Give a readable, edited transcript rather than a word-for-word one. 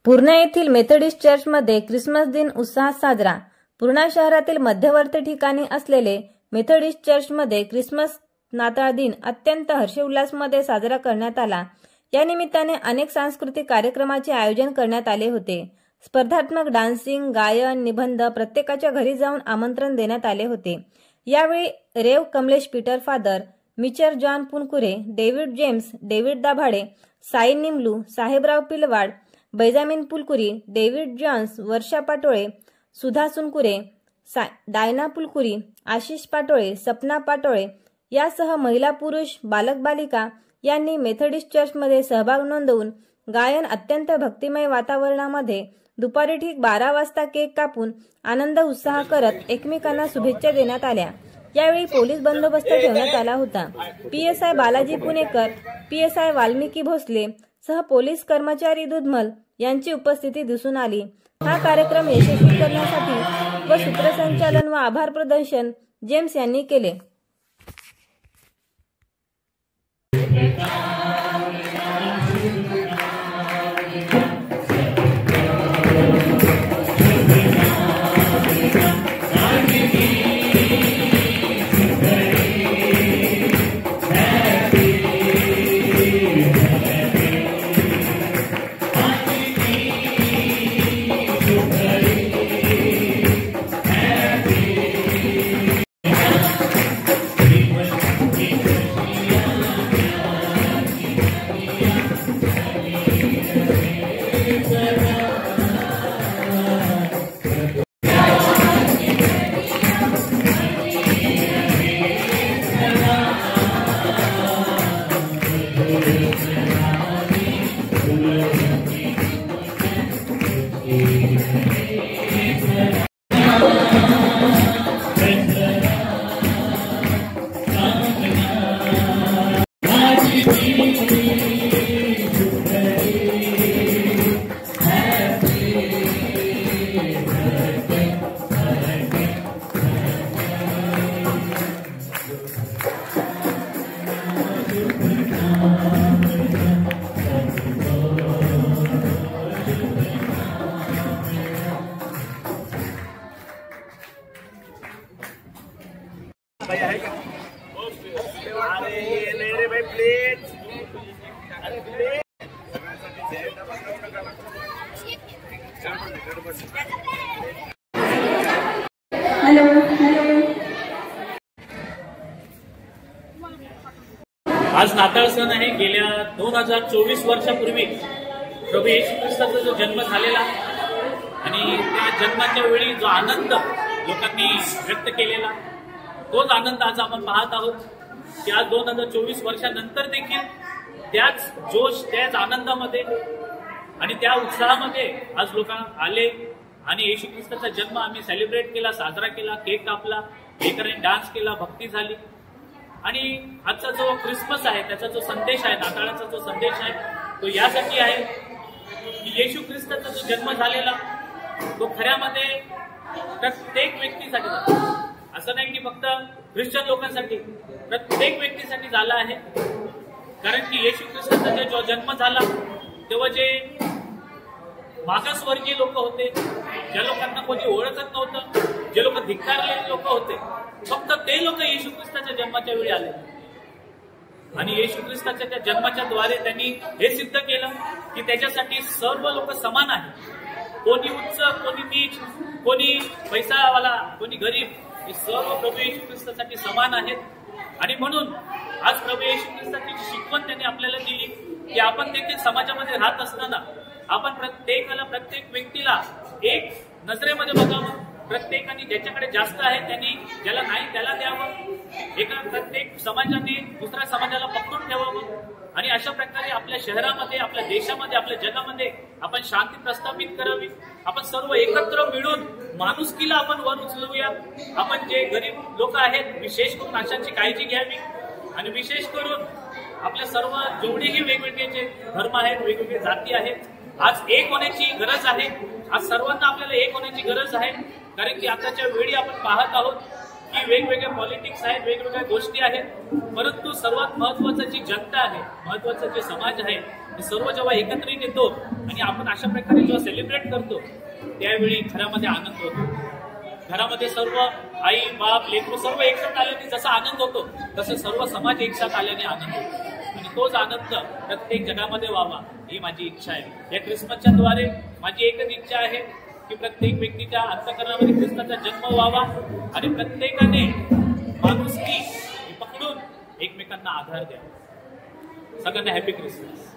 पूर्णा येथील मेथडिस्ट चर्चमध्ये ख्रिसमस दिन उत्साहात साजरा। पूर्णा शहरातील मध्यवर्ती ठिकाणी असलेले मेथडिस्ट चर्चमध्ये ख्रिसमस नाताळ दिन अत्यंत हर्षोल्लासमध्ये साजरा करण्यात आला। या निमित्ताने अनेक सांस्कृतिक कार्यक्रमाचे आयोजन करण्यात आले होते। स्पर्धात्मक डान्सिंग, गायन, निबंध प्रत्येकाच्या घरी जाऊन आमंत्रण देण्यात आले होते। यावेळी रेव कमलेश पीटर फादर, मिचर John Punkure, David James, David Dabhade, Sai Nimlu, Sahebrao Pilwad, Benjamin Pulkuri, David Johns, Varsha Patole, Sudha Sunkure, Diana Pulkuri, Ashish Patole, Sapna Patole यासह महिला, पुरुष, बालक बालिका यांनी मेथडिस्ट चर्चमध्ये सहभाग नोंदवून गायन अत्यंत भक्तिमय वातावरणामध्ये दुपारी ठीक 12 वाजता केक कापून आनंद उत्साह करत एकमेकांना शुभेच्छा देण्यात आल्या। यावेळी पोलीस बंदोबस्त ठेवण्यात आला होता। PSI बालाजी पुणेकर, PSI वाल्मिकी भोसले सह पोलीस कर्मचारी दुधमल यांची उपस्थिती दिसून आली। हा कार्यक्रम यशस्वी करण्यासाठी व सूत्रसंचालन व आभार प्रदर्शन जेम्स यांनी केले। आज नाताळ सण आहे। गेल्या 2024 वर्षापूर्वी प्रभू येशू ख्रिस्ताचा जो जन्म झालेला आणि त्या जन्माच्या वेळी जो आनंद लोकांनी व्यक्त केलेला तोच आनंद आज आपण पाहत आहोत की आज 2024 वर्षानंतर देखील त्याच जोश, त्याच आनंदामध्ये आणि त्या उत्साहामध्ये आज लोक आले आणि येशू ख्रिस्ताचा जन्म आम्ही सेलिब्रेट केला, साजरा केला, केक कापला, एकाने डान्स केला, भक्ती झाली। आणि आजचा जो ख्रिसमस आहे त्याचा जो संदेश आहे, नाताळाचा जो संदेश आहे तो यासाठी आहे की येशू ख्रिस्ताचा जो जन्म झालेला तो खऱ्यामध्ये प्रत्येक व्यक्तीसाठी झाला। असं नाही की फक्त ख्रिश्चन लोकांसाठी, प्रत्येक व्यक्तीसाठी झाला आहे। कारण की येशू ख्रिस्ताचा जो जन्म झाला तेव्हा जे मागासवर्गीय लोक होते, ज्या लोकांना कोणी ओळखत नव्हतं, जे लोक धिक्कारलेले लोक होते, फक्त ते लोक येशू ख्रिस्ताच्या जन्माच्या वेळी आले आणि येशू ख्रिस्ताच्या त्या जन्माच्या द्वारे त्यांनी हे सिद्ध केलं की त्याच्यासाठी सर्व लोक समान आहेत। कोणी उच्च, कोणी नीच, कोणी पैसावाला, कोणी गरीब, हे सर्व प्रभू येशू ख्रिस्तासाठी समान आहेत। आणि म्हणून आज प्रभू येशू ख्रिस्ताची शिकवण त्यांनी आपल्याला दिली की आपण देखील समाजामध्ये राहत असताना आपण प्रत्येकाला, प्रत्येक व्यक्तीला एक नजरेमध्ये बघावं। प्रत्येकाने ज्याच्याकडे जास्त आहे त्यांनी, ज्याला नाही त्याला द्यावं। एका प्रत्येक समाजाने दुसऱ्या समाजाला पकडून ठेवावं आणि अशा प्रकारे आपल्या शहरामध्ये, आपल्या देशामध्ये, आपल्या जगामध्ये आपण शांती प्रस्थापित करावी। आपण सर्व एकत्र मिळून माणुसकीला आपण वर उचलूया। आपण जे गरीब लोक आहेत विशेष करून अशांची काळजी घ्यावी आणि विशेष करून आपल्या सर्व जेवढेही वेगवेगळे जे धर्म आहेत, वेगवेगळे जाती आहेत, आज एक होण्याची गरज आहे। आज सर्वांना आपल्याला एक होण्याची गरज आहे। कारण की आताच्या वेळी आपण पाहत आहोत की वेगवेगळे पॉलिटिक्स आहेत, वेगवेगळ्या गोष्टी आहेत, परंतु सर्वात महत्वाचं जी जनता आहे, महत्वाचं जे समाज आहे, हे सर्व जेव्हा एकत्रित येतो आणि आपण अशा प्रकारे जेव्हा सेलिब्रेट करतो त्यावेळी घरामध्ये आनंद होतो. घरामध्ये सर्व आई बाप लेकरू सर्व एकसाथ आल्याने जसा आनंद होतो तसं सर्व समाज एकसाथ आल्याने आनंद होतो आणि तोच आनंद प्रत्येक जगामध्ये व्हावा ही माझी इच्छा आहे. या ख्रिसमसच्या द्वारे माझी एकच इच्छा आहे की प्रत्येक व्यक्तीच्या अंतःकरणामध्ये ख्रिस्ताचा जन्म व्हावा आणि प्रत्येकाने माणुसकी पकडून एकमेकांना आधार द्यावा. सगळ्यांना हॅपी ख्रिसमस.